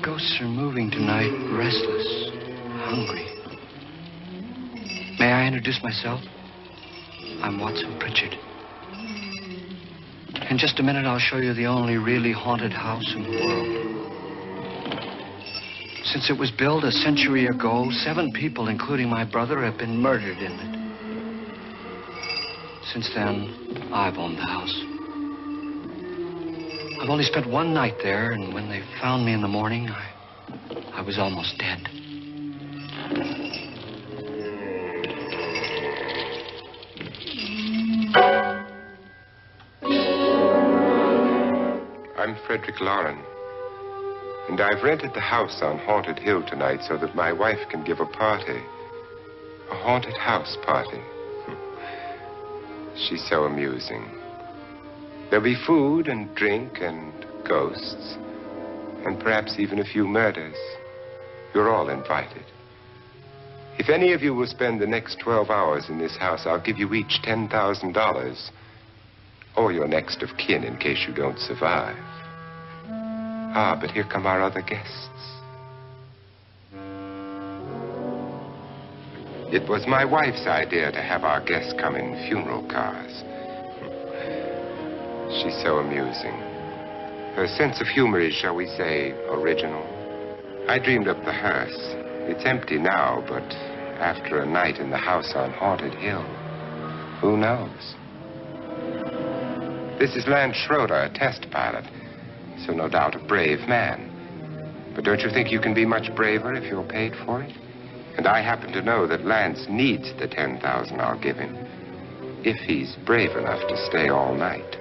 ghosts are moving tonight, restless, hungry. May I introduce myself? I'm Watson Pritchard. In just a minute, I'll show you the only really haunted house in the world. Since it was built a century ago, 7 people, including my brother, have been murdered in it. Since then, I've owned the house. I've only spent 1 night there, and when they found me in the morning, I was almost dead. I'm Frederick Loren, and I've rented the house on Haunted Hill tonight so that my wife can give a party. A haunted house party. She's so amusing. There'll be food and drink and ghosts, and perhaps even a few murders. You're all invited. If any of you will spend the next 12 hours in this house, I'll give you each $10,000. Or your next of kin in case you don't survive. Ah, but here come our other guests. It was my wife's idea to have our guests come in funeral cars. She's so amusing. Her sense of humor is, shall we say, original. I dreamed up the hearse. It's empty now, but after a night in the house on Haunted Hill, who knows? This is Lance Schroeder, a test pilot, so no doubt a brave man. But don't you think you can be much braver if you're paid for it? And I happen to know that Lance needs the $10,000 I'll give him, if he's brave enough to stay all night.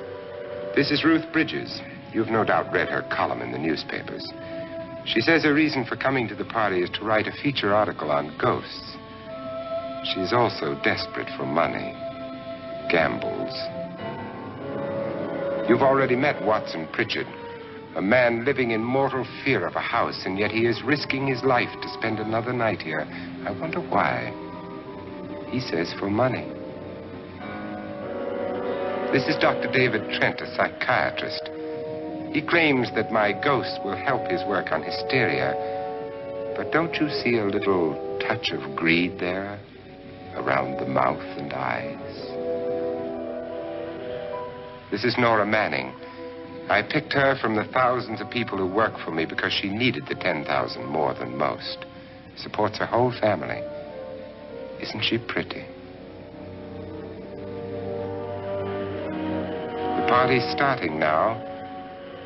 This is Ruth Bridges. You've no doubt read her column in the newspapers. She says her reason for coming to the party is to write a feature article on ghosts. She's also desperate for money. Gambles. You've already met Watson Pritchard, a man living in mortal fear of a house, and yet he is risking his life to spend another night here. I wonder why. He says for money. This is Dr. David Trent, a psychiatrist. He claims that my ghost will help his work on hysteria. But don't you see a little touch of greed there around the mouth and eyes? This is Nora Manning. I picked her from the thousands of people who work for me because she needed the $10,000 more than most. Supports her whole family. Isn't she pretty? The party's starting now,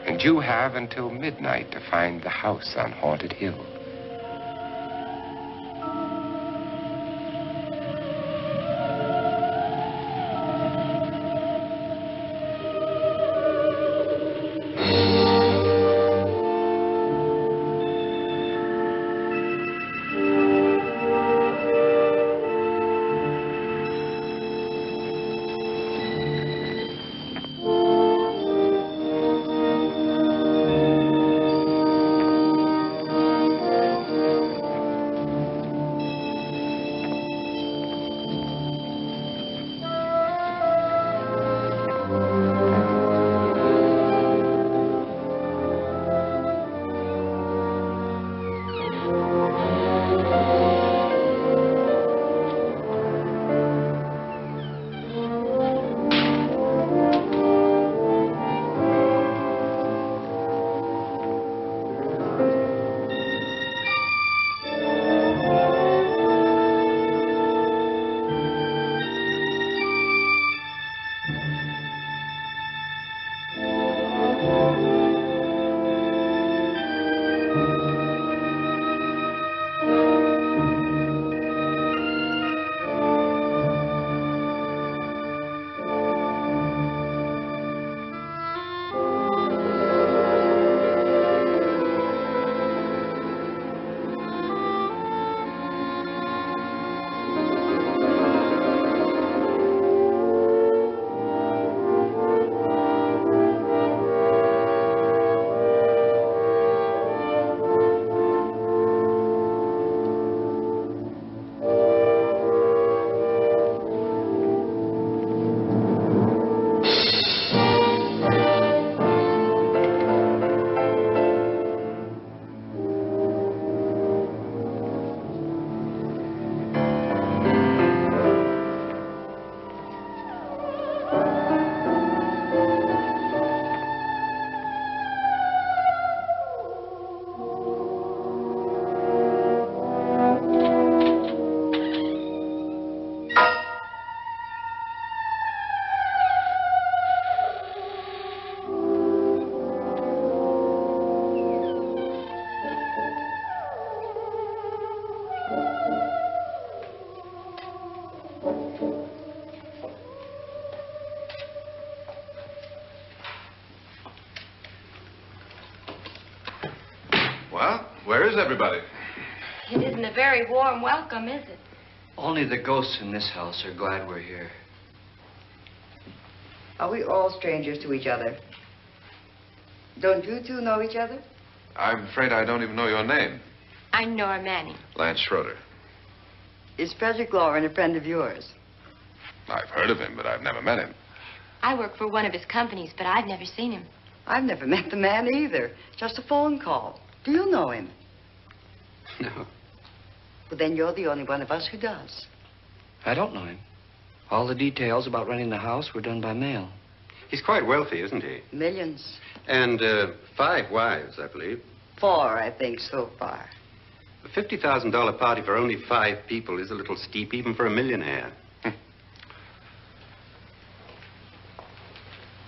and you have until midnight to find the house on Haunted Hill. Well, where is everybody? It isn't a very warm welcome, is it? Only the ghosts in this house are glad we're here. Are we all strangers to each other? Don't you two know each other? I'm afraid I don't even know your name. I'm Nora Manning. Lance Schroeder. Is Frederick Loren a friend of yours? I've heard of him, but I've never met him. I work for one of his companies, but I've never seen him. I've never met the man either. Just a phone call. Do you know him? No. Well, then you're the only one of us who does. I don't know him. All the details about renting the house were done by mail. He's quite wealthy, isn't he? Millions. And 5 wives, I believe. 4, I think, so far. A $50,000 party for only 5 people is a little steep, even for a millionaire.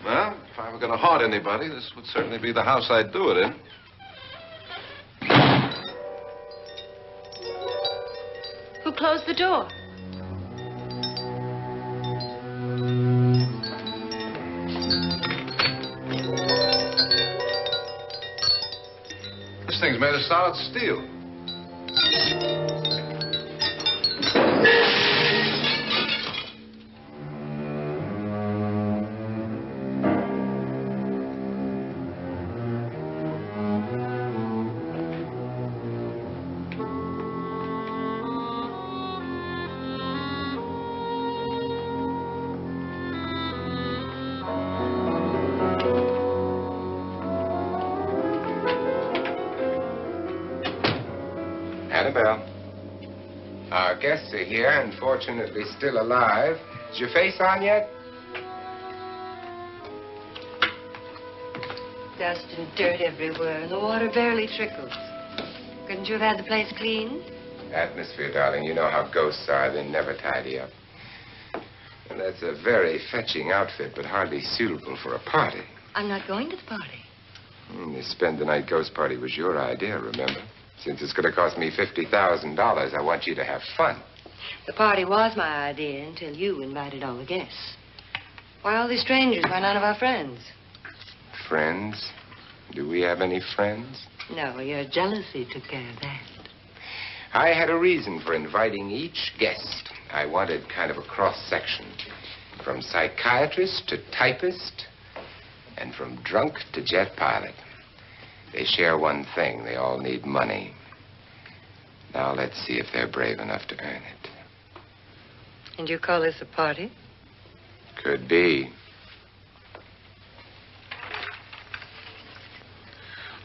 Well, if I were going to haunt anybody, this would certainly be the house I'd do it in. Who closed the door? This thing's made of solid steel. Annabelle. Our guests are here, unfortunately still alive. Is your face on yet? Dust and dirt everywhere, and the water barely trickles. Couldn't you have had the place cleaned? Atmosphere, darling. You know how ghosts are. They never tidy up. And that's a very fetching outfit, but hardly suitable for a party. I'm not going to the party. The spend-the-night ghost party was your idea, remember? Since it's going to cost me $50,000, I want you to have fun. The party was my idea until you invited all the guests. Why all these strangers? Why none of our friends? Friends? Do we have any friends? No, your jealousy took care of that. I had a reason for inviting each guest. I wanted kind of a cross-section. From psychiatrist to typist, and from drunk to jet pilot. They share one thing. They all need money. Now let's see if they're brave enough to earn it. And you call this a party? Could be.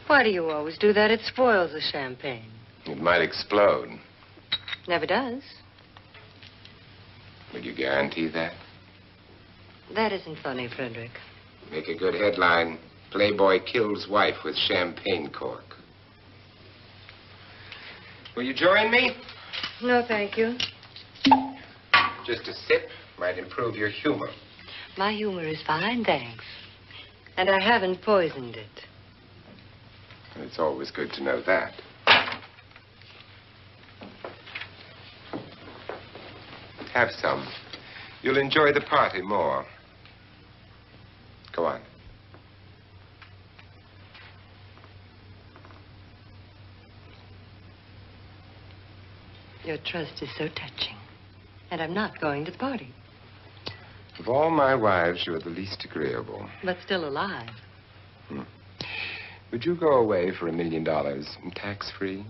Why do you always do that? It spoils the champagne. It might explode. Never does. Would you guarantee that? That isn't funny, Frederick. Make a good headline. Playboy kills wife with champagne cork. Will you join me? No, thank you. Just a sip might improve your humor. My humor is fine, thanks. And I haven't poisoned it. It's always good to know that. Have some. You'll enjoy the party more. Go on. Your trust is so touching. And I'm not going to the party. Of all my wives, you're the least agreeable. But still alive. Would you go away for $1 million tax-free?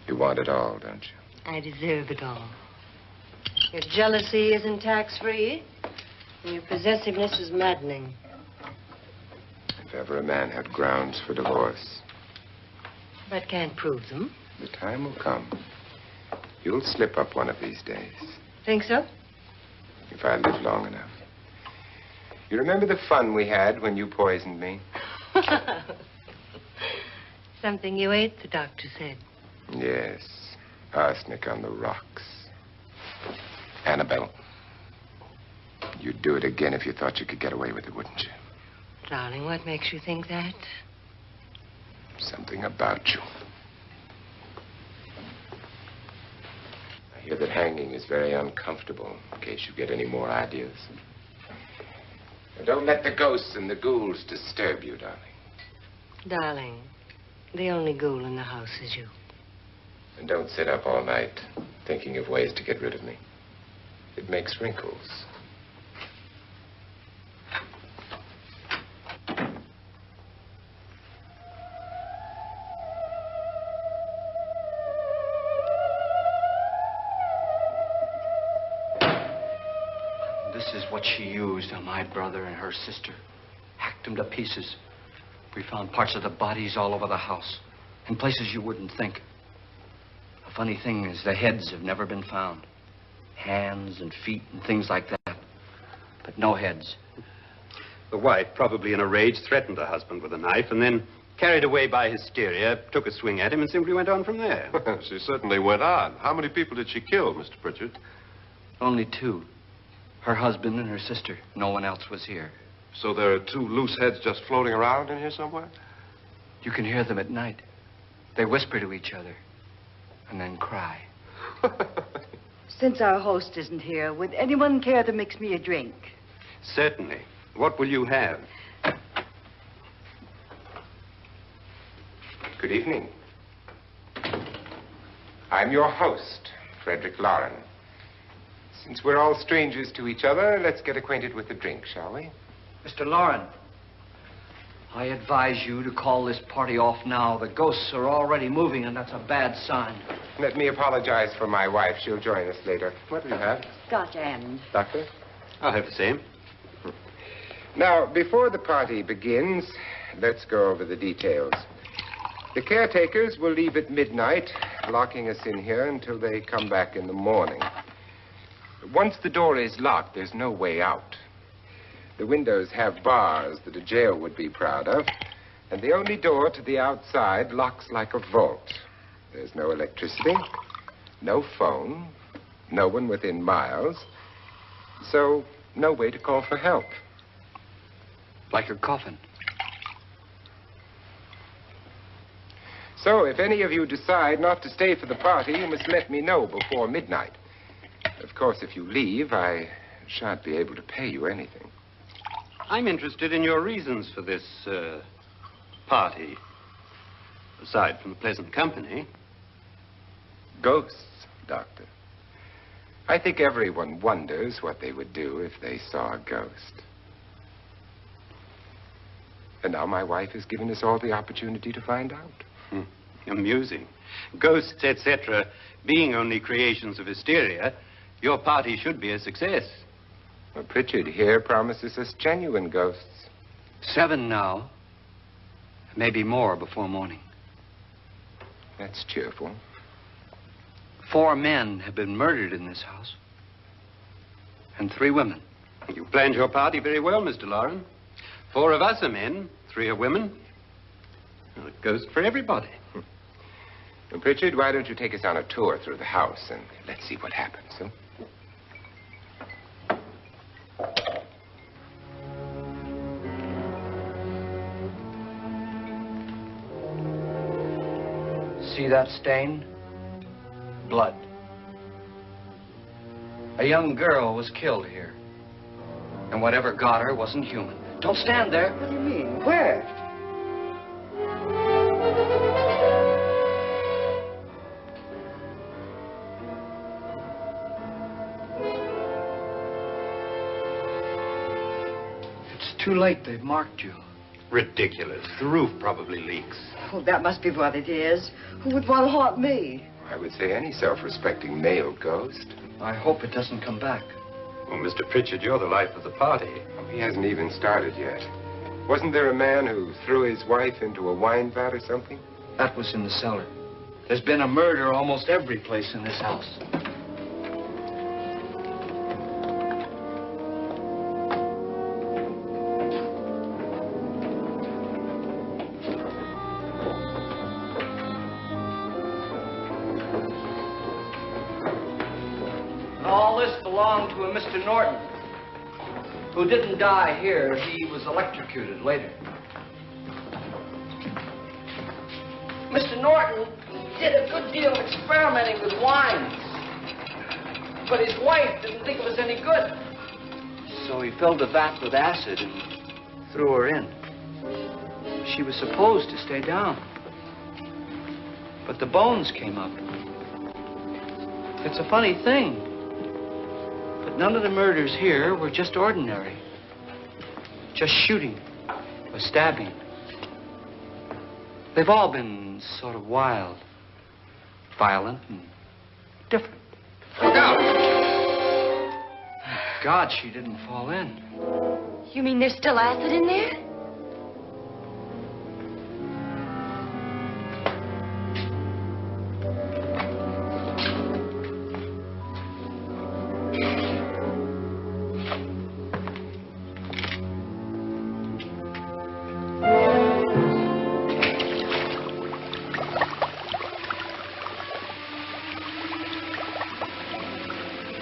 You want it all, don't you? I deserve it all. Your jealousy isn't tax-free, and your possessiveness is maddening. If ever a man had grounds for divorce. But can't prove them. The time will come. You'll slip up one of these days. Think so? If I live long enough. You remember the fun we had when you poisoned me? Something you ate, the doctor said. Yes. Arsenic on the rocks. Annabelle, you'd do it again if you thought you could get away with it, wouldn't you? Darling, what makes you think that? Something about you. I hear that hanging is very uncomfortable, in case you get any more ideas. Now, don't let the ghosts and the ghouls disturb you, darling. Darling, The only ghoul in the house is you. And don't sit up all night thinking of ways to get rid of me. It makes wrinkles. This is what she used on my brother and her sister. Hacked them to pieces. We found parts of the bodies all over the house. In places you wouldn't think. The funny thing is the heads have never been found. Hands and feet and things like that. But no heads. The wife, probably in a rage, threatened her husband with a knife and then, carried away by hysteria, took a swing at him and simply went on from there. She certainly went on. How many people did she kill, Mr. Pritchard? Only two. Her husband and her sister. No one else was here. So there are two loose heads just floating around in here somewhere? You can hear them at night. They whisper to each other and then cry. Since our host isn't here, would anyone care to mix me a drink? Certainly. What will you have? Good evening. I'm your host, Frederick Loren. Since we're all strangers to each other, let's get acquainted with a drink, shall we? Mr. Loren, I advise you to call this party off now. The ghosts are already moving, and that's a bad sign. Let me apologize for my wife. She'll join us later. What do you have? Scotch and. Doctor? I'll have the same. Now, before the party begins, let's go over the details. The caretakers will leave at midnight, locking us in here until they come back in the morning. Once the door is locked, there's no way out. The windows have bars that a jail would be proud of, and the only door to the outside locks like a vault. There's no electricity, no phone, no one within miles, so no way to call for help. Like a coffin. So if any of you decide not to stay for the party, you must let me know before midnight. Of course, if you leave, I shan't be able to pay you anything. I'm interested in your reasons for this, party. Aside from the pleasant company. Ghosts, Doctor. I think everyone wonders what they would do if they saw a ghost. And now my wife has given us all the opportunity to find out. Amusing. Ghosts, etc., being only creations of hysteria, your party should be a success. Well, Pritchard here promises us genuine ghosts. 7 now. Maybe more before morning. That's cheerful. 4 men have been murdered in this house. And 3 women. You planned your party very well, Mr. Loren. 4 of us are men, 3 are women. Well, a ghost for everybody. Well, Pritchard, why don't you take us on a tour through the house and let's see what happens, huh? See that stain? Blood. A young girl was killed here. And whatever got her wasn't human. Don't stand there. What do you mean? Where? It's too late. They've marked you. Ridiculous. The roof probably leaks. Oh, that must be what it is. Who would want to haunt me? I would say any self-respecting male ghost. I hope it doesn't come back. Well, Mr. Pritchard, you're the life of the party. Oh, he hasn't even started yet. Wasn't there a man who threw his wife into a wine vat or something? That was in the cellar. There's been a murder almost every place in this house. All this belonged to a Mr. Norton, who didn't die here. He was electrocuted later. Mr. Norton did a good deal of experimenting with wines, but his wife didn't think it was any good. So he filled the vat with acid and threw her in. She was supposed to stay down. But the bones came up. It's a funny thing. But none of the murders here were just ordinary. Just shooting or stabbing. They've all been sort of wild, violent, and different. Look out! God, she didn't fall in. You mean there's still acid in there?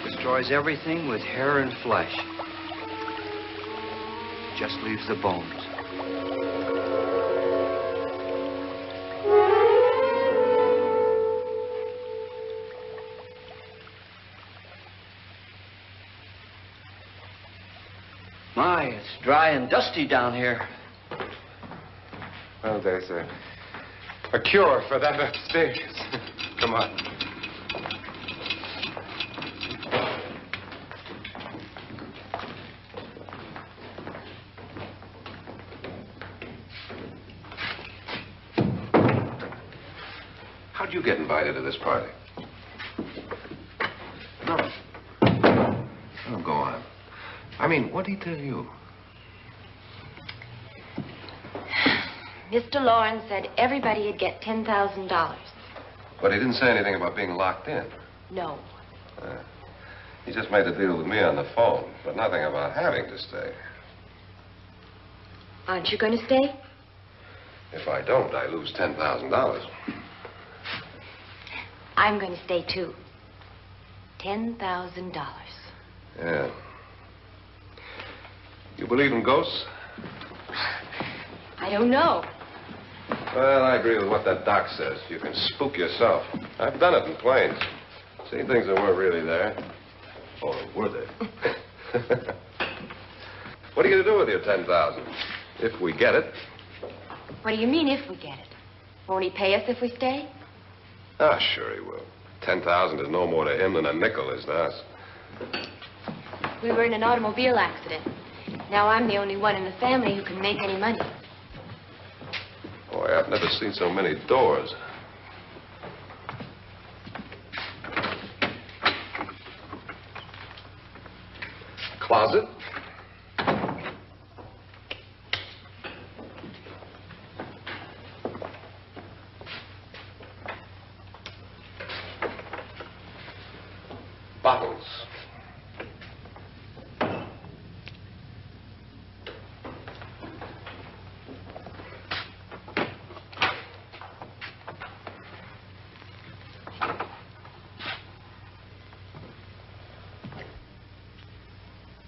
Destroys everything with hair and flesh. Just leaves the bones. My, it's dry and dusty down here. Well, there's a cure for that upstairs. Come on. How'd you get invited to this party? No. Oh, go on. I mean, what did he tell you? Mr. Loren said everybody'd get $10,000. But he didn't say anything about being locked in. No. He just made a deal with me on the phone, but nothing about having to stay. Aren't you going to stay? If I don't, I lose $10,000. I'm going to stay, too. $10,000. Yeah. You believe in ghosts? I don't know. Well, I agree with what that doc says. You can spook yourself. I've done it in planes. Seen things that weren't really there. Or were they? What are you going to do with your $10,000? If we get it. What do you mean, if we get it? Won't he pay us if we stay? Ah, sure he will. 10,000 is no more to him than a nickel is to us. We were in an automobile accident. Now I'm the only one in the family who can make any money. Boy, I've never seen so many doors. Closet. Bottles.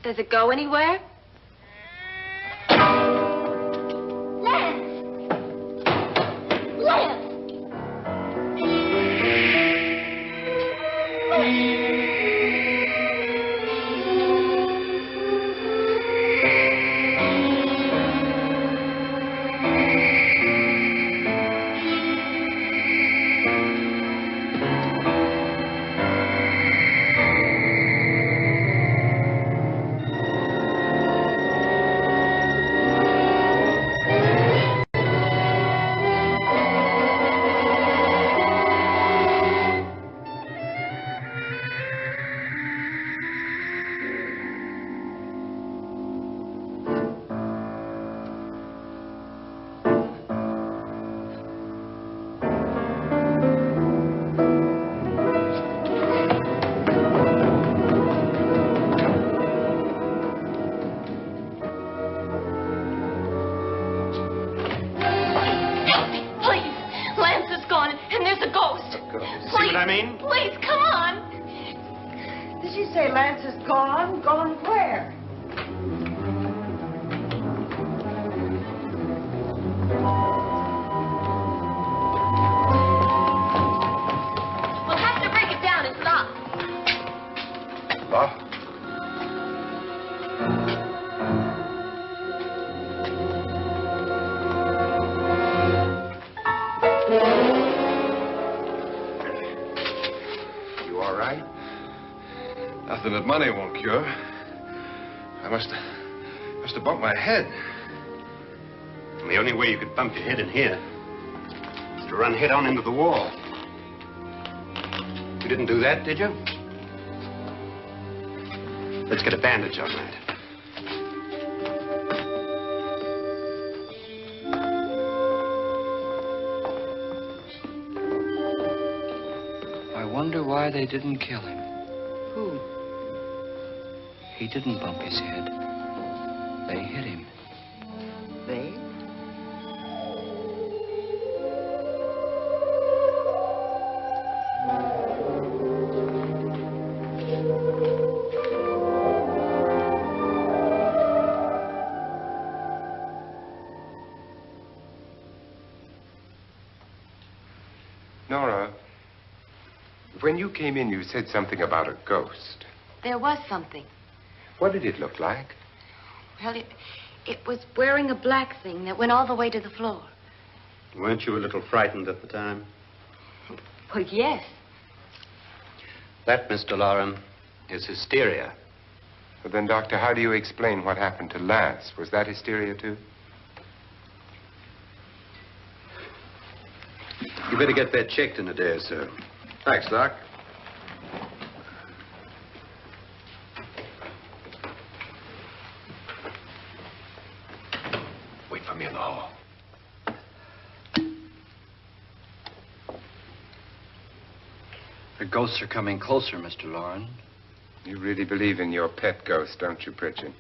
Does it go anywhere? Lance! Lance! Please, come on. Did she say Lance is gone? Gone where? We'll have to break it down and stop. Lock? Nothing that money won't cure. I must have bumped my head. And the only way you could bump your head in here is to run head on into the wall. You didn't do that, did you? Let's get a bandage on that. I wonder why they didn't kill him. Who? He didn't bump his head. They hit him. They? Nora, when you came in, you said something about a ghost. There was something. What did it look like? Well, it was wearing a black thing that went all the way to the floor. Weren't you a little frightened at the time? Well, yes. That, Mr. Loren, is hysteria. Well, then, Doctor, how do you explain what happened to Lance? Was that hysteria, too? You better get that checked in a day or so. Thanks, Doc. Wait for me in the hall. The ghosts are coming closer, Mr. Loren. You really believe in your pet ghost, don't you, Pritchard?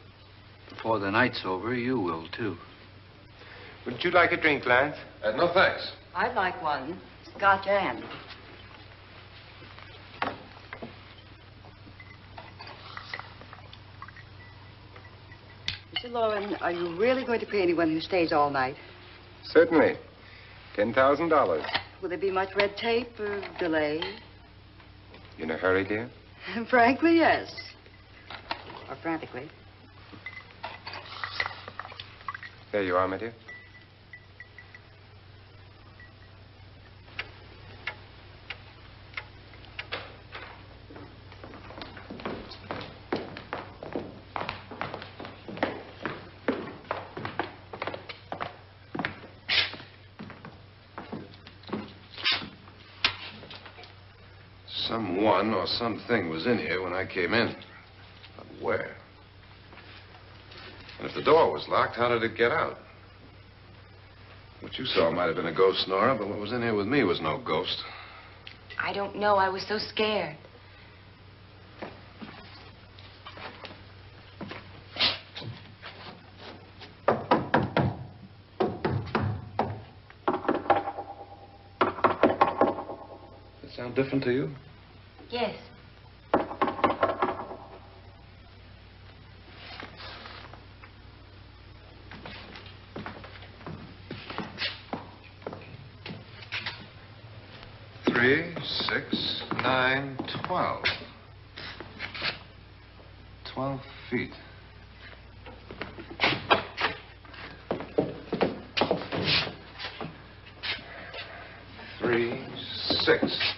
Before the night's over, you will, too. Would you like a drink, Lance? No, thanks. I'd like one. Scotch and. Mr. Loren, are you really going to pay anyone who stays all night? Certainly. $10,000. Will there be much red tape or delay? You in a hurry, dear? Frankly, yes. Or frantically. There you are, my dear. Someone or something was in here when I came in. But where? And if the door was locked, how did it get out? What you saw might have been a ghost, Nora, but what was in here with me was no ghost. I don't know. I was so scared. Does it sound different to you? Yes. Three, 6, 9, 12. 12 feet. Three, 6.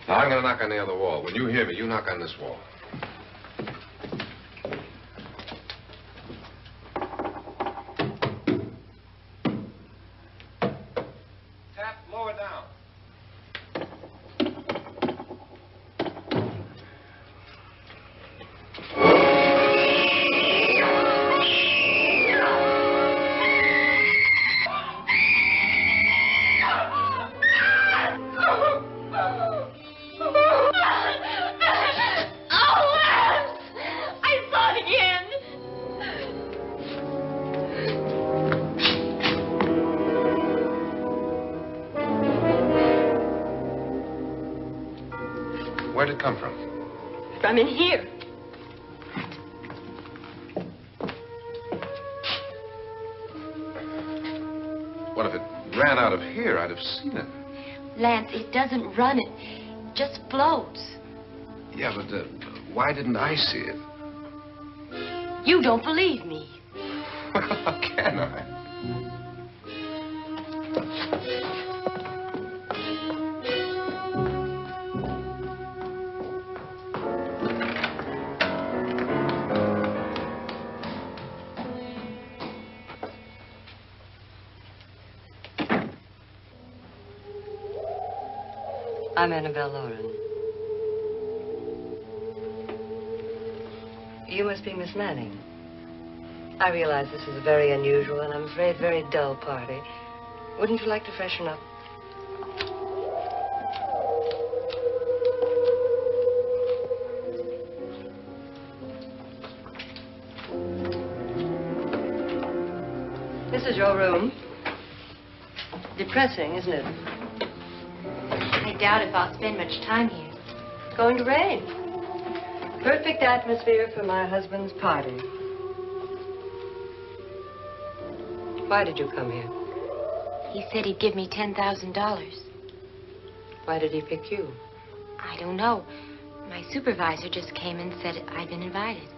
Now, I'm going to knock on the other wall. When you hear me, you knock on this wall. Tap lower down. Where'd it come from? From in here. What if it ran out of here? I'd have seen it. Lance, it doesn't run. It just floats. Yeah, but why didn't I see it? You don't believe me. How can I? I'm Annabelle Loren. You must be Miss Manning. I realize this is a very unusual and I'm afraid very dull party. Wouldn't you like to freshen up? This is your room. Depressing, isn't it? I doubt if I'll spend much time here. It's going to rain. Perfect atmosphere for my husband's party. Why did you come here? He said he'd give me $10,000. Why did he pick you? I don't know. My supervisor just came and said I'd been invited.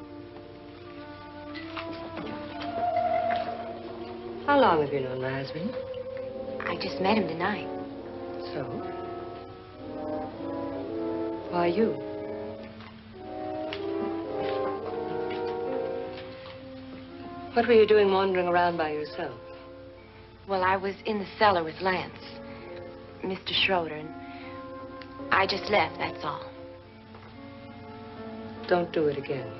How long have you known my husband? I just met him tonight. So? Why you? What were you doing wandering around by yourself? Well, I was in the cellar with Lance, Mr. Schroeder, and I just left, that's all. Don't do it again.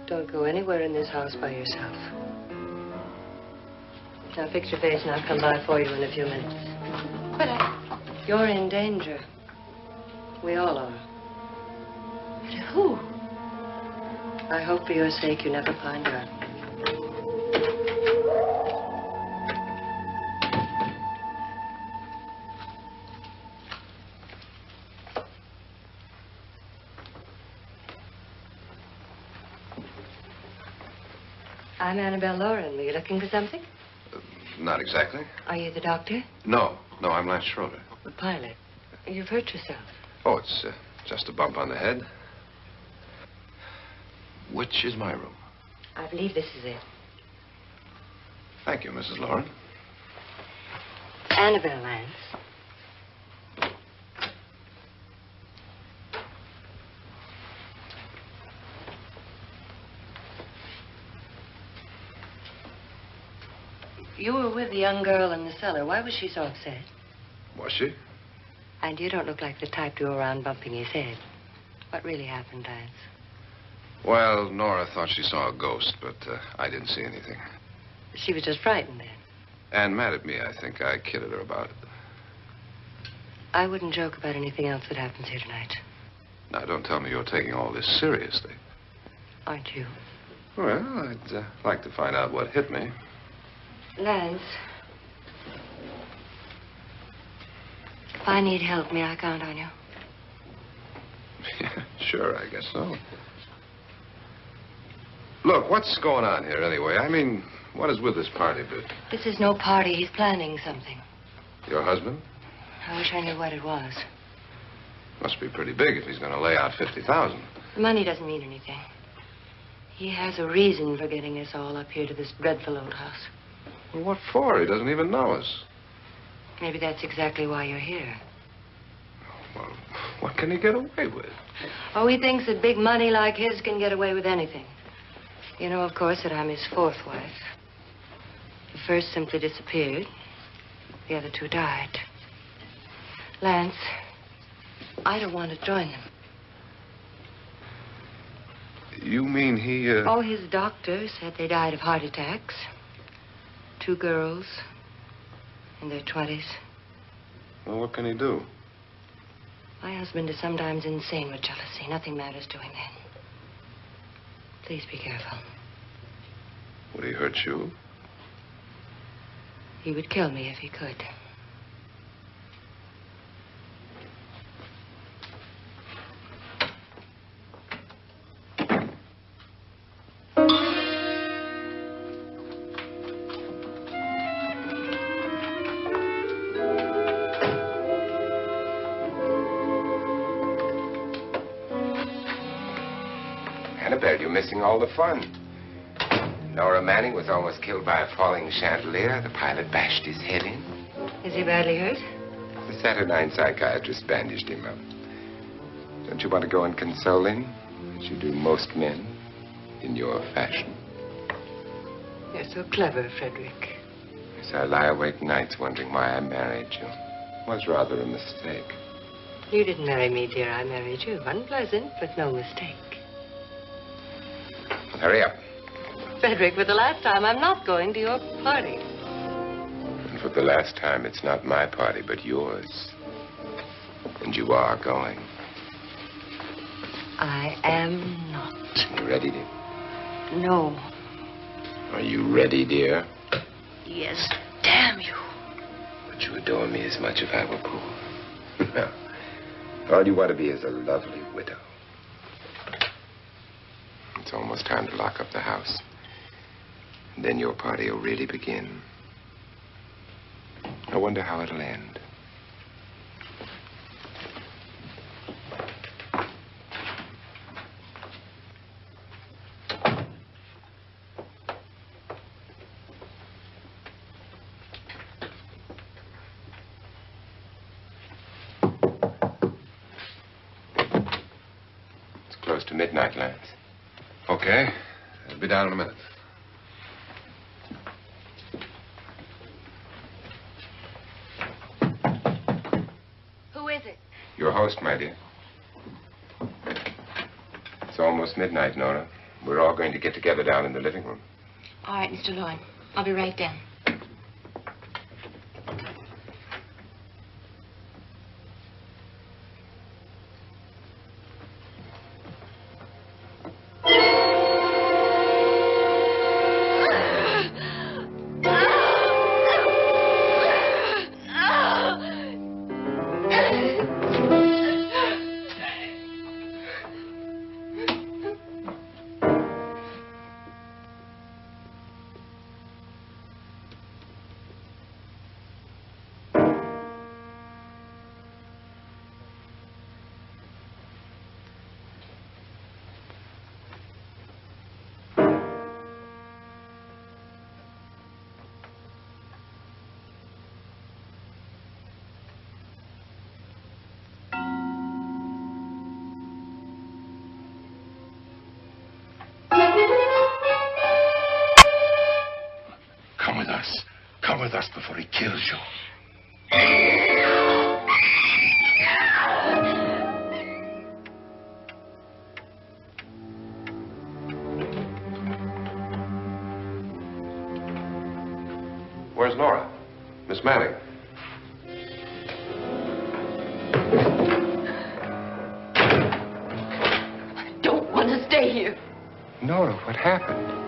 Don't go anywhere in this house by yourself. Now fix your face and I'll come by for you in a few minutes. But You're in danger. We all are. But who? I hope for your sake you never find out. I'm Annabelle Loren. Were you looking for something? Not exactly. Are you the doctor? No, I'm Lance Schroeder. The pilot. You've hurt yourself. Oh, it's just a bump on the head. Which is my room? I believe this is it. Thank you, Mrs. Loren. Annabelle, Lance. You were with the young girl in the cellar. Why was she so upset? Was she? And you don't look like the type to go around bumping his head. What really happened, Lance? Well, Nora thought she saw a ghost, but I didn't see anything. She was just frightened then. And mad at me, I think. I kidded her about it. I wouldn't joke about anything else that happens here tonight. Now, don't tell me you're taking all this seriously. Aren't you? Well, I'd like to find out what hit me. Lance. If I need help, may I count on you? Yeah, sure, I guess so. Look, what's going on here anyway? I mean, what is with this party bit? This is no party. He's planning something. Your husband? I wish I knew what it was. Must be pretty big if he's going to lay out $50,000. The money doesn't mean anything. He has a reason for getting us all up here to this dreadful old house. Well, what for? He doesn't even know us. Maybe that's exactly why you're here. Well, what can he get away with? Oh, he thinks that big money like his can get away with anything. You know, of course, that I'm his fourth wife. The first simply disappeared. The other two died. Lance, I don't want to join them. You mean he, Oh, his doctor said they died of heart attacks. 2 girls in their 20s. Well, what can he do? My husband is sometimes insane with jealousy. Nothing matters to him then. Please be careful. Would he hurt you? He would kill me if he could. Annabelle, you're missing all the fun. Nora Manning was almost killed by a falling chandelier. The pilot bashed his head in. Is he badly hurt? The Saturnine psychiatrist bandaged him up. Don't you want to go and console him, as you do most men, in your fashion? You're so clever, Frederick. Yes, I lie awake nights wondering why I married you. It was rather a mistake. You didn't marry me, dear. I married you. Unpleasant, but no mistake. Hurry up. Frederick, for the last time, I'm not going to your party. And for the last time, it's not my party, but yours. And you are going. I am not. You ready, dear? No. Are you ready, dear? Yes, damn you. Would you adore me as much if I were poor? No. All you want to be is a lovely widow. It's almost time to lock up the house. And then your party will really begin. I wonder how it'll end. It's close to midnight, Lance. Okay. I'll be down in a minute. Who is it? Your host, my dear. It's almost midnight, Nora. We're all going to get together down in the living room. All right, Mr. Loren. I'll be right down. Come with us before he kills you. Where's Nora? Miss Manning. I don't want to stay here. Nora, what happened?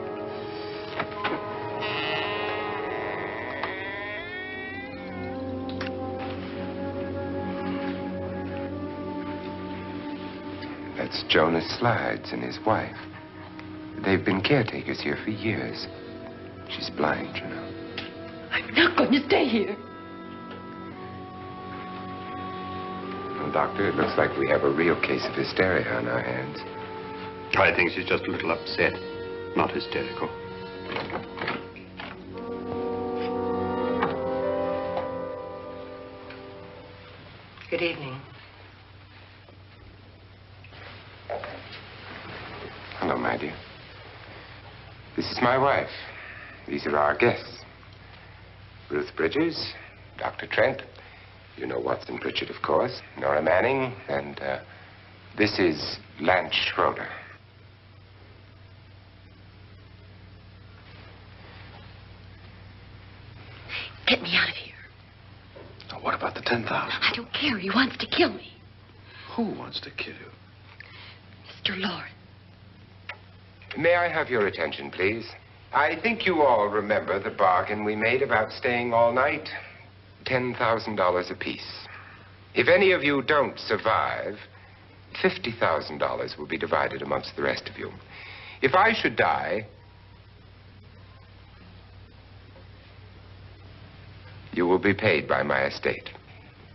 That's Jonas Slides and his wife. They've been caretakers here for years. She's blind, you know. I'm not going to stay here. Well, Doctor, it looks like we have a real case of hysteria on our hands. I think she's just a little upset, not hysterical. Good evening. Hello, my dear. This is my wife. These are our guests. Ruth Bridges, Dr. Trent. You know Watson Pritchard, of course. Nora Manning, and this is Lance Schroeder. Get me out of here. Now, what about the 10,000? I don't care. He wants to kill me. Who wants to kill you? Mr. Loren. May I have your attention, please? I think you all remember the bargain we made about staying all night. $10,000 apiece. If any of you don't survive, $50,000 will be divided amongst the rest of you. If I should die, you will be paid by my estate.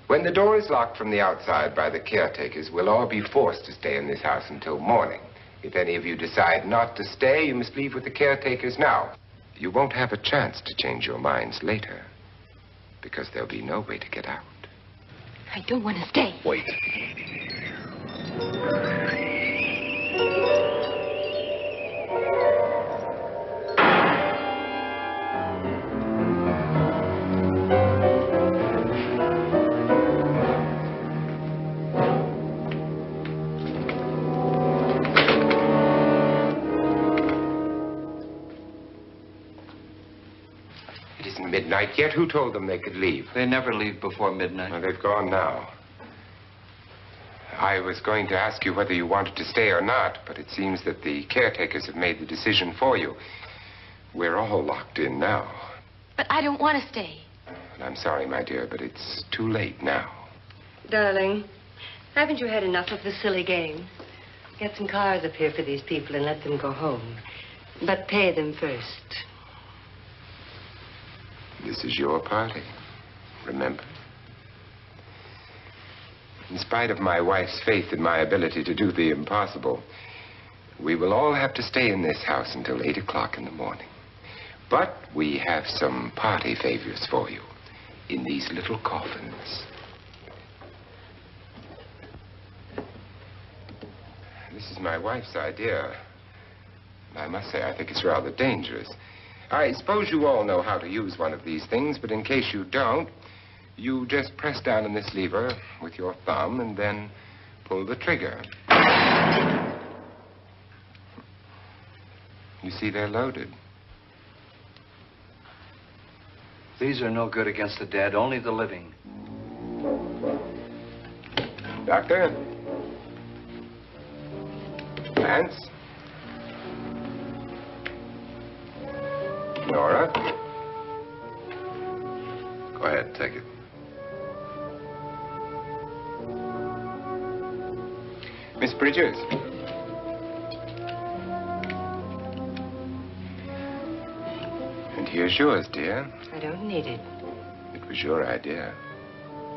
When the door is locked from the outside by the caretakers, we'll all be forced to stay in this house until morning. If any of you decide not to stay, you must leave with the caretakers now. You won't have a chance to change your minds later, because there'll be no way to get out. I don't want to stay. Wait. midnight yet. Who told them they could leave? They never leave before midnight. Well, they've gone now. I was going to ask you whether you wanted to stay or not, but it seems that the caretakers have made the decision for you. We're all locked in now. But I don't want to stay. And I'm sorry, my dear, but it's too late now. Darling, haven't you had enough of the silly game? Get some cars up here for these people and let them go home. But pay them first. This is your party, remember? In spite of my wife's faith in my ability to do the impossible, we will all have to stay in this house until 8 o'clock in the morning. But we have some party favors for you in these little coffins. This is my wife's idea. I must say, I think it's rather dangerous. I suppose you all know how to use one of these things, but in case you don't, you just press down on this lever with your thumb and then pull the trigger. You see, they're loaded. These are no good against the dead, only the living. Doctor? Lance? Nora? Go ahead, take it. Miss Bridges? And here's yours, dear. I don't need it. It was your idea.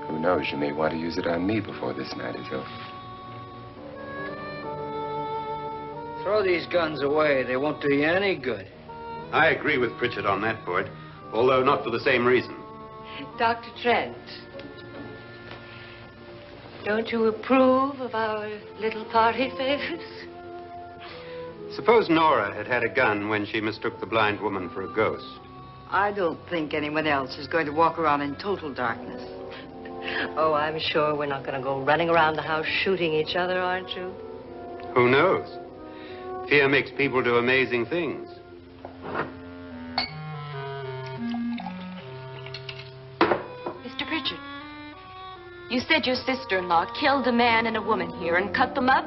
Who knows, you may want to use it on me before this night is over. Throw these guns away. They won't do you any good. I agree with Pritchard on that point, although not for the same reason. Dr. Trent, don't you approve of our little party favors? Suppose Nora had had a gun when she mistook the blind woman for a ghost. I don't think anyone else is going to walk around in total darkness. Oh, I'm sure we're not going to go running around the house shooting each other, aren't you? Who knows? Fear makes people do amazing things. Mr. Pritchard, you said your sister-in-law killed a man and a woman here and cut them up?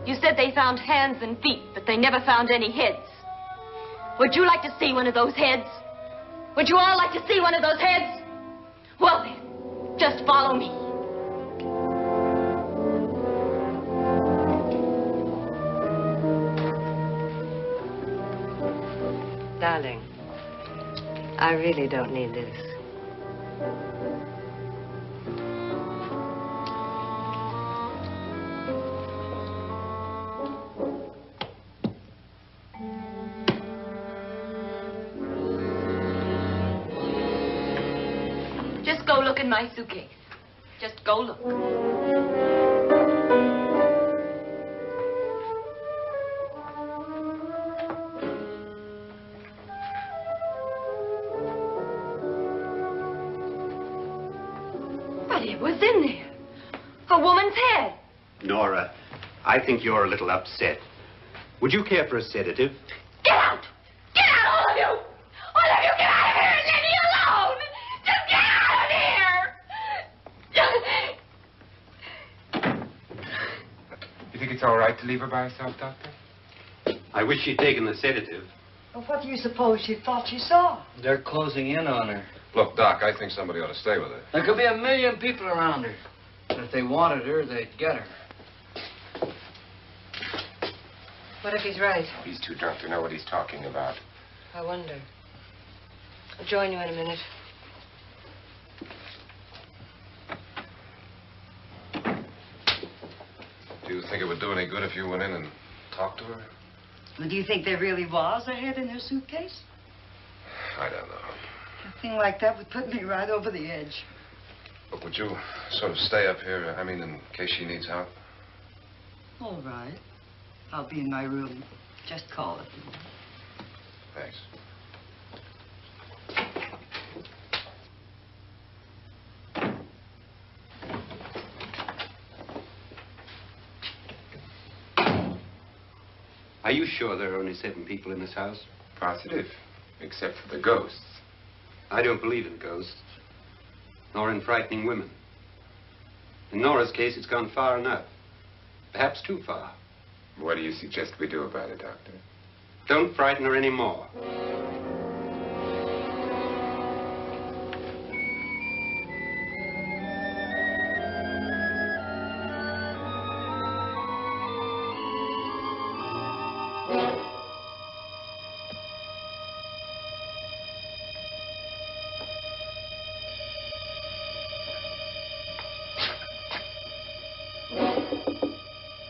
You said they found hands and feet, but they never found any heads. Would you like to see one of those heads? Would you all like to see one of those heads? Well, then, just follow me. Darling, I really don't need this. Just go look in my suitcase. Just go look. But it was in there. A woman's head. Nora, I think you're a little upset. Would you care for a sedative? Get out! Get out, all of you! All of you, get out of here and leave me alone! Just get out of here! You think it's all right to leave her by herself, Doctor? I wish she'd taken the sedative. Well, what do you suppose she thought she saw? They're closing in on her. Look, Doc, I think somebody ought to stay with her. There could be 1 million people around her. But if they wanted her, they'd get her. What if he's right? He's too drunk to know what he's talking about. I wonder. I'll join you in a minute. Do you think it would do any good if you went in and talked to her? Well, do you think there really was a head in her suitcase? I don't know. A thing like that would put me right over the edge. But would you sort of stay up here, I mean, in case she needs help? All right. I'll be in my room. Just call it. Thanks. Are you sure there are only 7 people in this house? Positive, except for the ghosts. I don't believe in ghosts, nor in frightening women. In Nora's case, it's gone far enough. Perhaps too far. What do you suggest we do about it, Doctor? Don't frighten her anymore.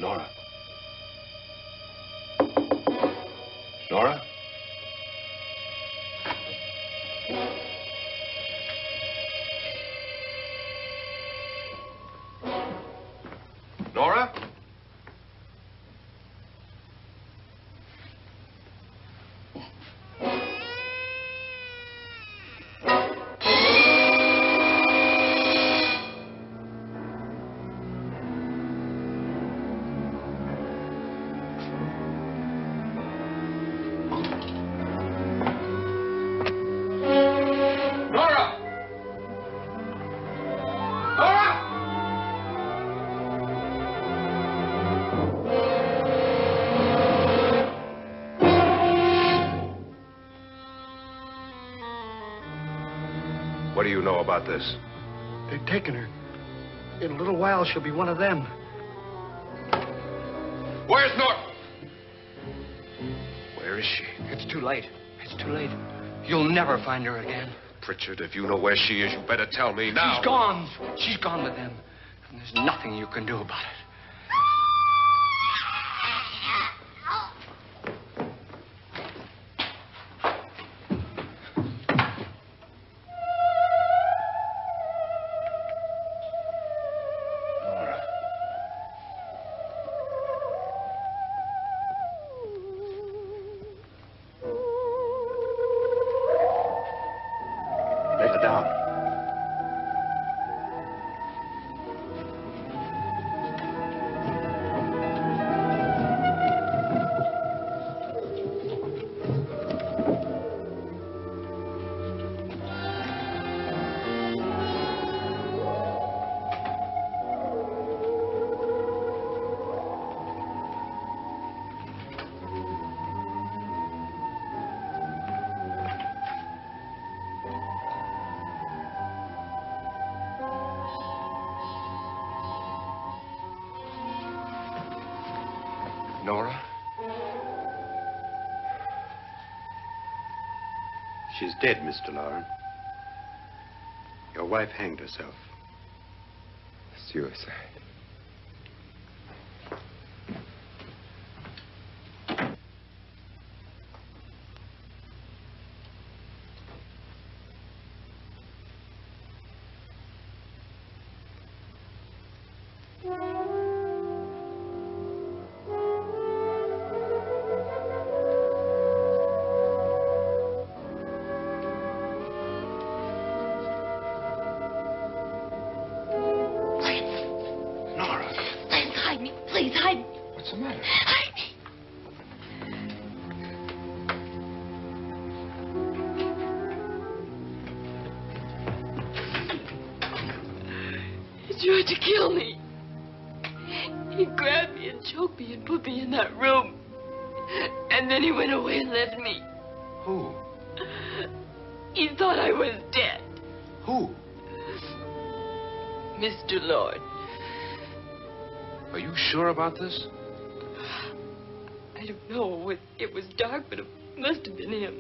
Nora? Nora? Nora? What do you know about this? They've taken her. In a little while, she'll be one of them. Where's Nora? Where is she? It's too late. It's too late. You'll never find her again. Pritchard, if you know where she is, you better tell me now. She's gone. She's gone with them. And there's nothing you can do about it. Let her down. Nora? She's dead, Mr. Loren. Your wife hanged herself. Suicide. Please, hide me. What's the matter? Hide me. He tried to kill me. He grabbed me and choked me and put me in that room. And then he went away and left me. Who? He thought I was dead. Who? Mr. Lord. Are you sure about this? I don't know. It was dark, but it must have been him.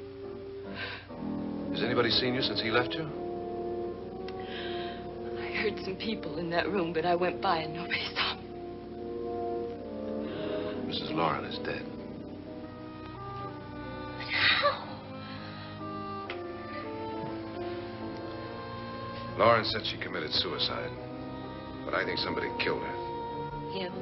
Has anybody seen you since he left you? I heard some people in that room, but I went by and nobody saw me. Mrs. Loren is dead. But how? Loren said she committed suicide, but I think somebody killed her. Him?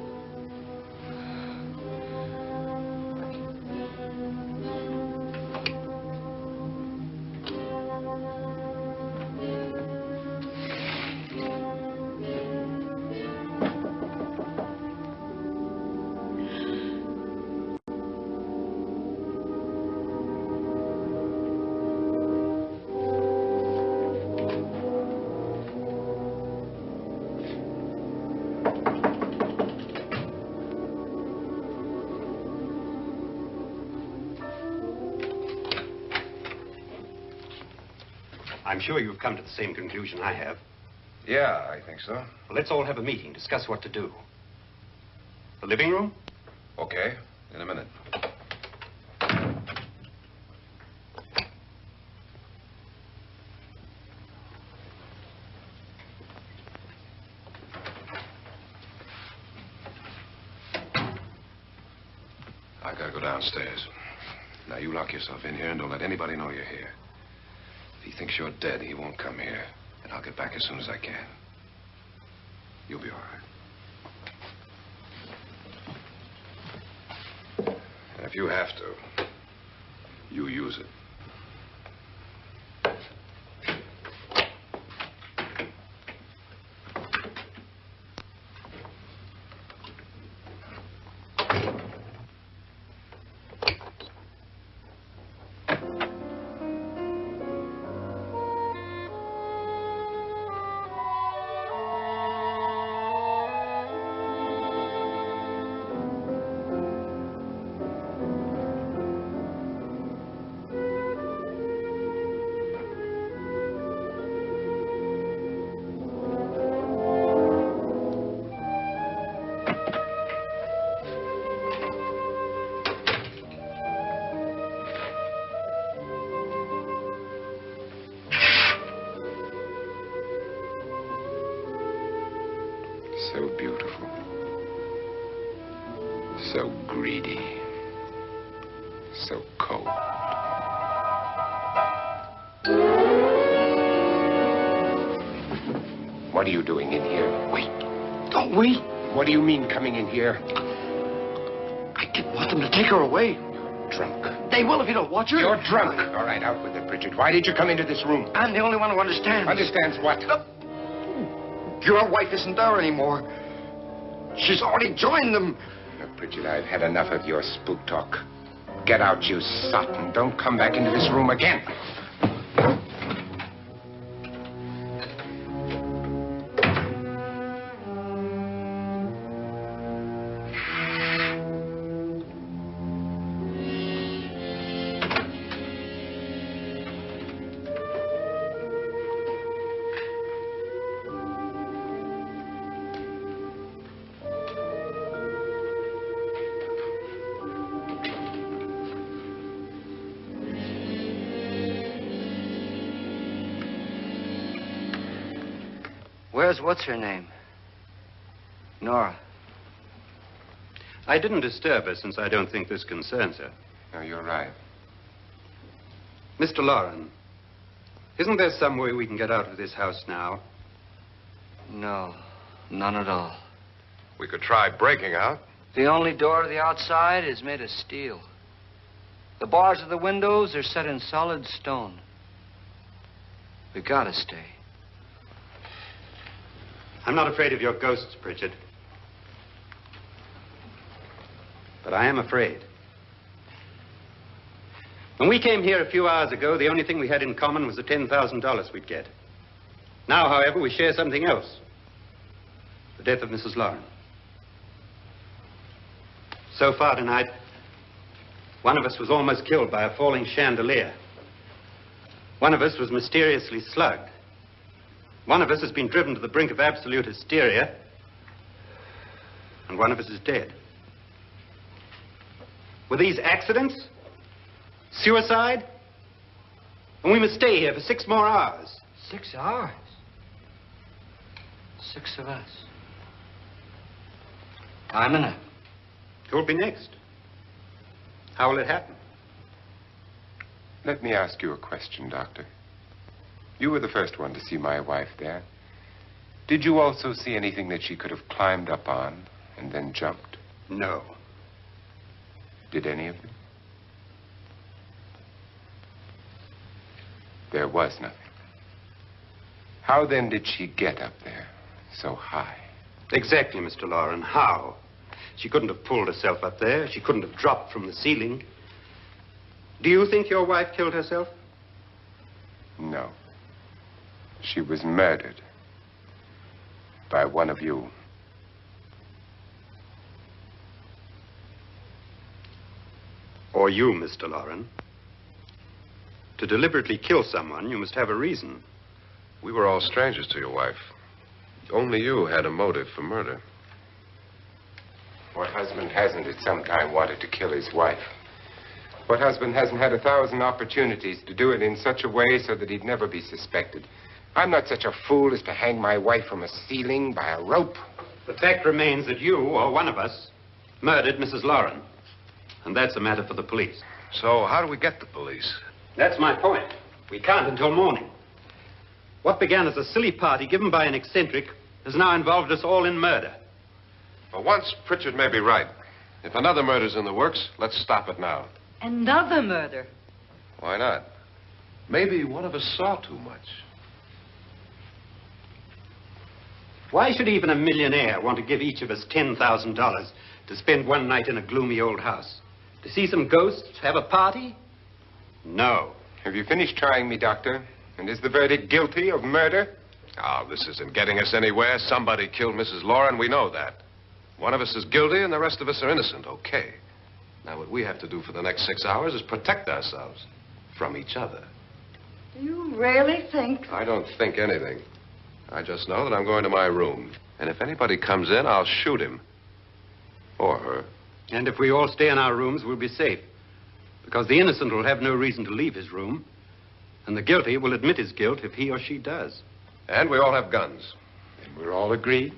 I'm sure you've come to the same conclusion I have. Yeah, I think so. Well, let's all have a meeting, discuss what to do. The living room? Okay, in a minute. I gotta go downstairs. Now, you lock yourself in here and don't let anybody know you're here. If he thinks you're dead, he won't come here. And I'll get back as soon as I can. You'll be all right. And if you have to, you use it. So beautiful. So greedy. So cold. What are you doing in here? Wait. Don't wait. What do you mean coming in here? I didn't want them to take her away. Drunk. They will if you don't watch her. You're drunk. All right, out with it, Bridget. Why did you come into this room? I'm the only one who understands. Understands what? Your wife isn't there anymore. She's already joined them. Look, Bridget, I've had enough of your spook talk. Get out, you sot, and don't come back into this room again. Where's what's-her-name? Nora. I didn't disturb her since I don't think this concerns her. No, you're right. Mr. Loren, isn't there some way we can get out of this house now? No, none at all. We could try breaking out. The only door to the outside is made of steel. The bars of the windows are set in solid stone. We gotta stay. I'm not afraid of your ghosts, Bridget. But I am afraid. When we came here a few hours ago, the only thing we had in common was the $10,000 we'd get. Now, however, we share something else. The death of Mrs. Loren. So far tonight, one of us was almost killed by a falling chandelier. One of us was mysteriously slugged. One of us has been driven to the brink of absolute hysteria. And one of us is dead. Were these accidents? Suicide? And we must stay here for 6 more hours. 6 hours? 6 of us. I'm in it. Who'll be next? How will it happen? Let me ask you a question, Doctor. You were the first one to see my wife there. Did you also see anything that she could have climbed up on and then jumped? No. Did any of you? There was nothing. How then did she get up there so high? Exactly, Mr. Loren. How? She couldn't have pulled herself up there. She couldn't have dropped from the ceiling. Do you think your wife killed herself? No. She was murdered by one of you. Or you, Mr. Loren. To deliberately kill someone, you must have a reason. We were all strangers to your wife. Only you had a motive for murder. What husband hasn't at some time wanted to kill his wife? What husband hasn't had 1,000 opportunities to do it in such a way so that he'd never be suspected? I'm not such a fool as to hang my wife from a ceiling by a rope. The fact remains that you, or one of us, murdered Mrs. Loren. And that's a matter for the police. So how do we get the police? That's my point. We can't until morning. What began as a silly party given by an eccentric has now involved us all in murder. For once, Pritchard may be right. If another murder's in the works, let's stop it now. Another murder? Why not? Maybe one of us saw too much. Why should even a millionaire want to give each of us $10,000 to spend one night in a gloomy old house? To see some ghosts, have a party? No. Have you finished trying me, Doctor? And is the verdict guilty of murder? Oh, this isn't getting us anywhere. Somebody killed Mrs. Loren. We know that. One of us is guilty and the rest of us are innocent. Okay. Now, what we have to do for the next 6 hours is protect ourselves from each other. Do you really think? I don't think anything. I just know that I'm going to my room. And if anybody comes in, I'll shoot him. Or her. And if we all stay in our rooms, we'll be safe. Because the innocent will have no reason to leave his room. And the guilty will admit his guilt if he or she does. And we all have guns. And we're all agreed?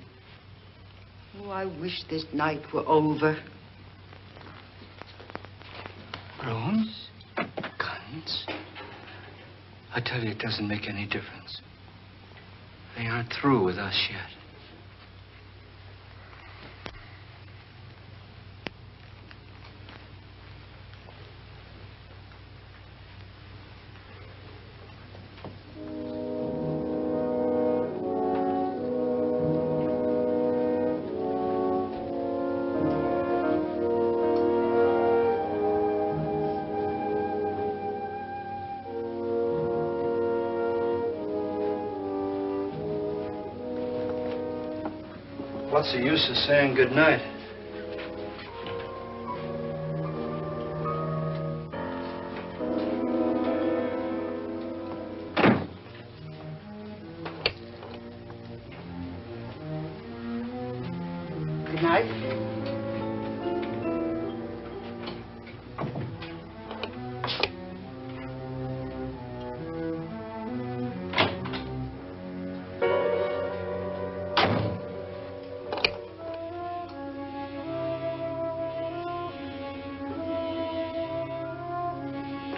Oh, I wish this night were over. Rooms? Guns? I tell you, it doesn't make any difference. They aren't through with us yet. What's the use of saying good night? Good night.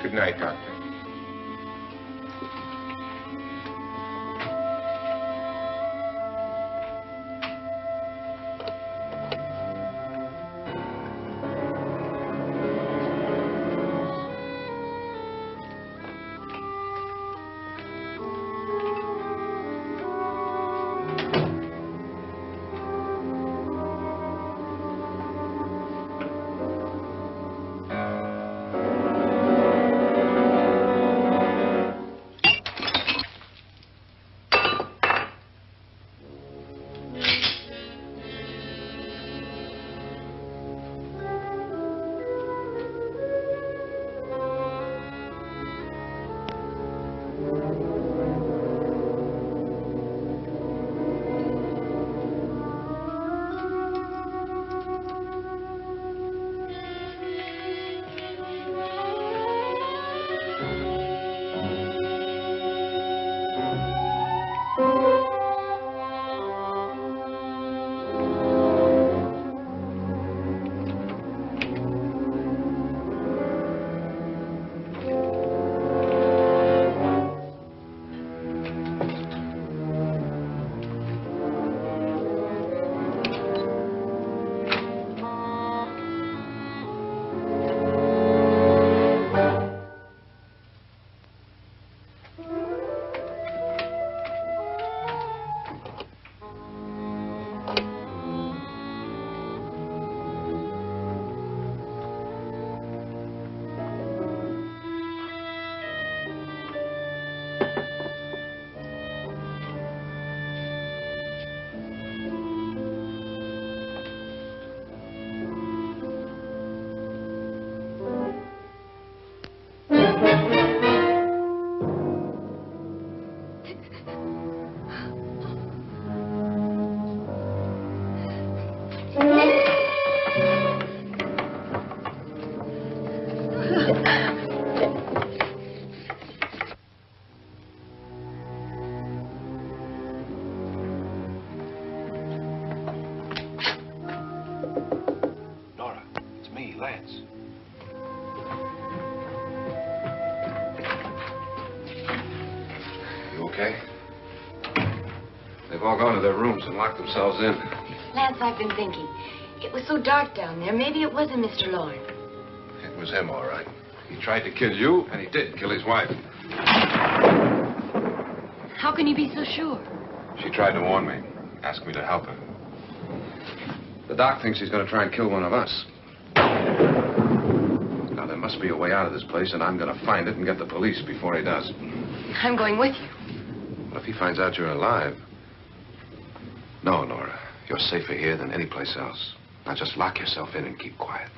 Good night, Doctor. okay? They've all gone to their rooms and locked themselves in. Lance, I've been thinking. It was so dark down there. Maybe it wasn't Mr. Loren. It was him, all right. He tried to kill you, and he did kill his wife. How can you be so sure? She tried to warn me, asked me to help her. The doc thinks he's going to try and kill one of us. Now, there must be a way out of this place, and I'm going to find it and get the police before he does. I'm going with you. Well, if he finds out you're alive... No, Nora. You're safer here than any place else. Now, just lock yourself in and keep quiet.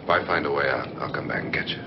If I find a way out, I'll come back and get you.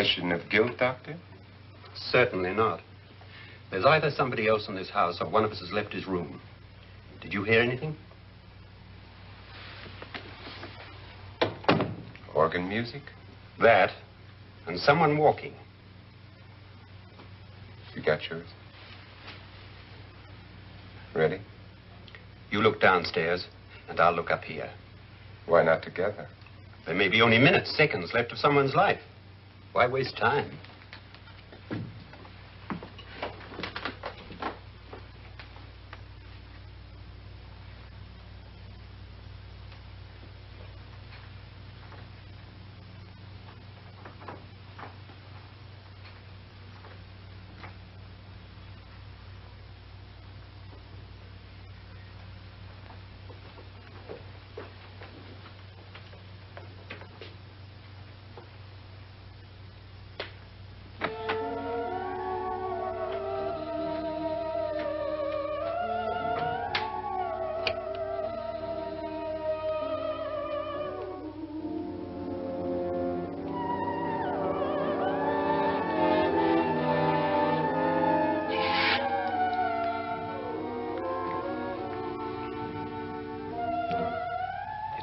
admission of guilt, Doctor? Certainly not. There's either somebody else in this house or one of us has left his room. Did you hear anything? Organ music? That, and someone walking. You got yours? Ready? You look downstairs, and I'll look up here. Why not together? There may be only minutes, seconds left of someone's life. Why waste time?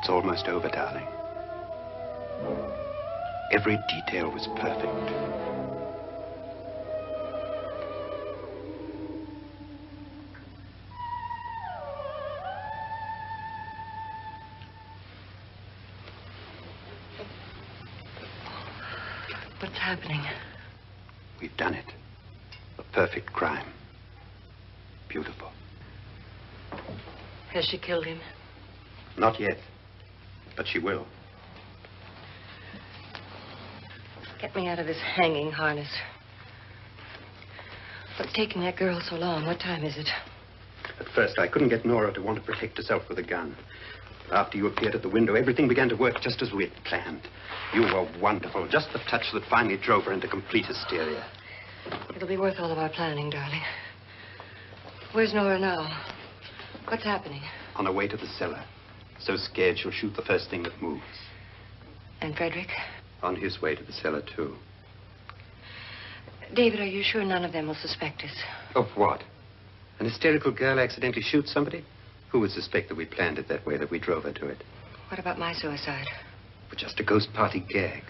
It's almost over, darling. Every detail was perfect. What's happening? We've done it. A perfect crime. Beautiful. Has she killed him? Not yet. But she will. Get me out of this hanging harness. What's taking that girl so long? What time is it? At first, I couldn't get Nora to want to protect herself with a gun. After you appeared at the window, everything began to work just as we had planned. You were wonderful. Just the touch that finally drove her into complete hysteria. It'll be worth all of our planning, darling. Where's Nora now? What's happening? On her way to the cellar. So scared she'll shoot the first thing that moves. And Frederick? On his way to the cellar, too. David, are you sure none of them will suspect us? Of what? An hysterical girl accidentally shoots somebody? Who would suspect that we planned it that way, that we drove her to it? What about my suicide? But just a ghost party gag.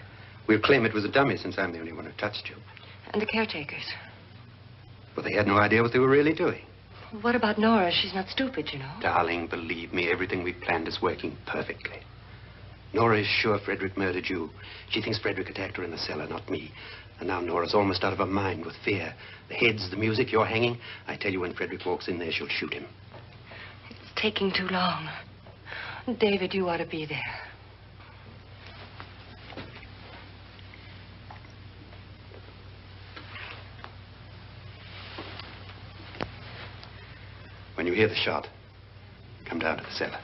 We'll claim it was a dummy since I'm the only one who touched you. And the caretakers? Well, they had no idea what they were really doing. What about Nora? She's not stupid, you know. Darling, believe me, everything we planned is working perfectly. Nora is sure Frederick murdered you. She thinks Frederick attacked her in the cellar, not me. And now Nora's almost out of her mind with fear. The heads, the music, you're hanging. I tell you, when Frederick walks in there, she'll shoot him. It's taking too long. David, you ought to be there. When you hear the shot, come down to the cellar.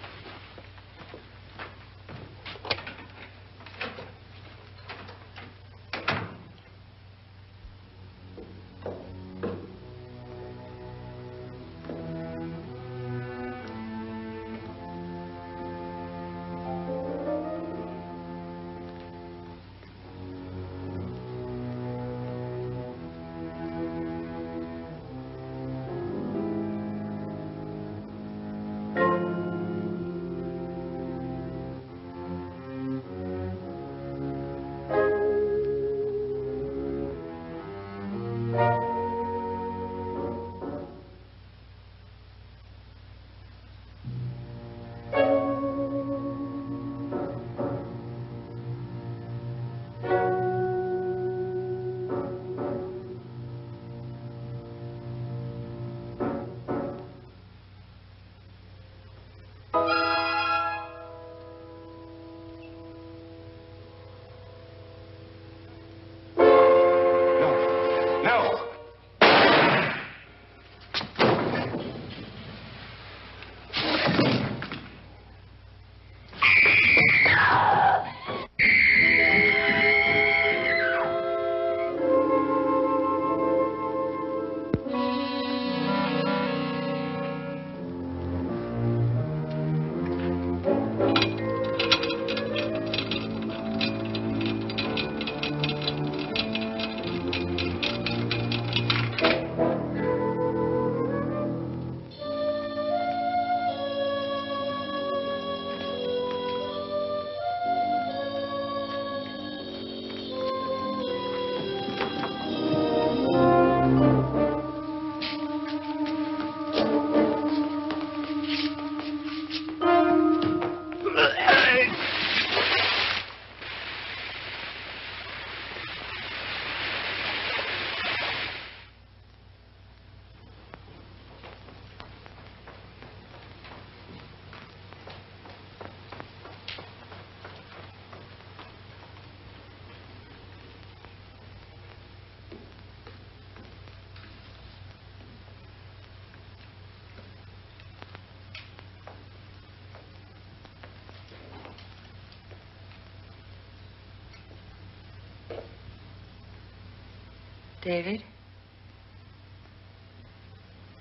David?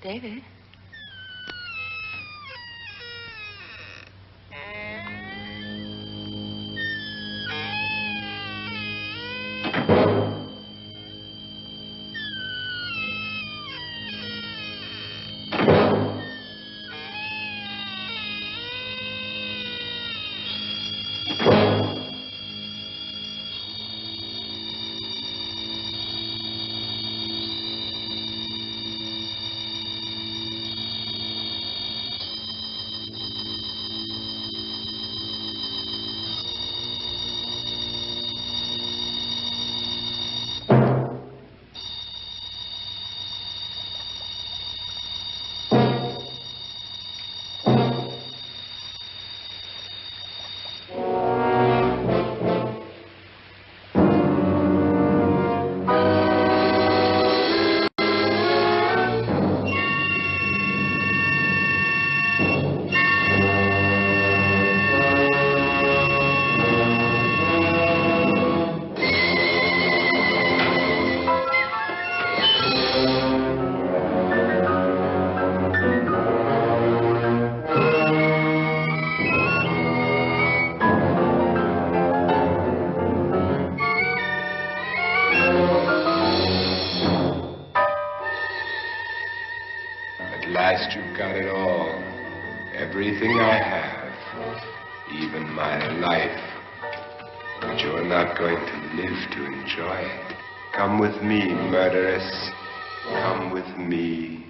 David? You've got it all. Everything I have. Even my life. But you're not going to live to enjoy it. Come with me, murderess. Come with me.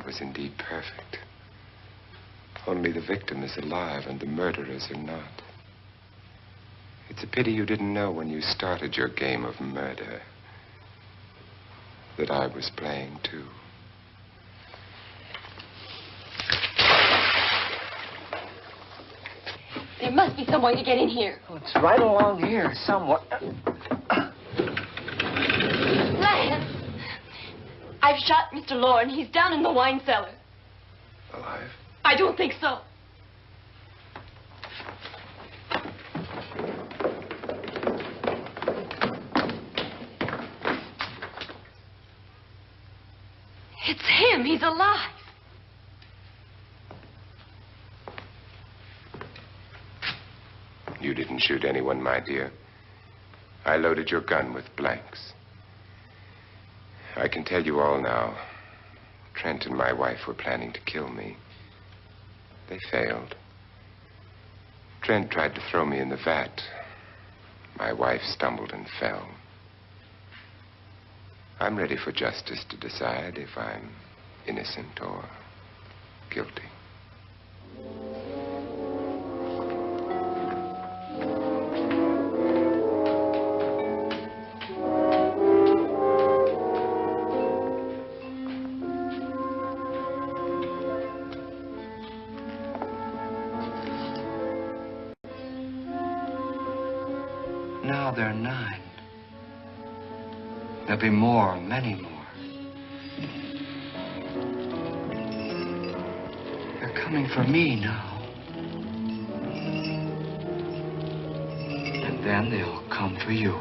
Was indeed perfect. Only the victim is alive and the murderers are not. It's a pity you didn't know when you started your game of murder that I was playing too. There must be some way to get in here. Oh, it's right along here somewhere. Lance! I've shot Mr. Loren. He's down in the wine cellar. Alive? I don't think so. It's him. He's alive. You didn't shoot anyone, my dear. I loaded your gun with blanks. I can tell you all now. Trent and my wife were planning to kill me. They failed. Trent tried to throw me in the vat. My wife stumbled and fell. I'm ready for justice to decide if I'm innocent or guilty. Now they're 9. There'll be more, many more. They're coming for me now. And then they'll come for you.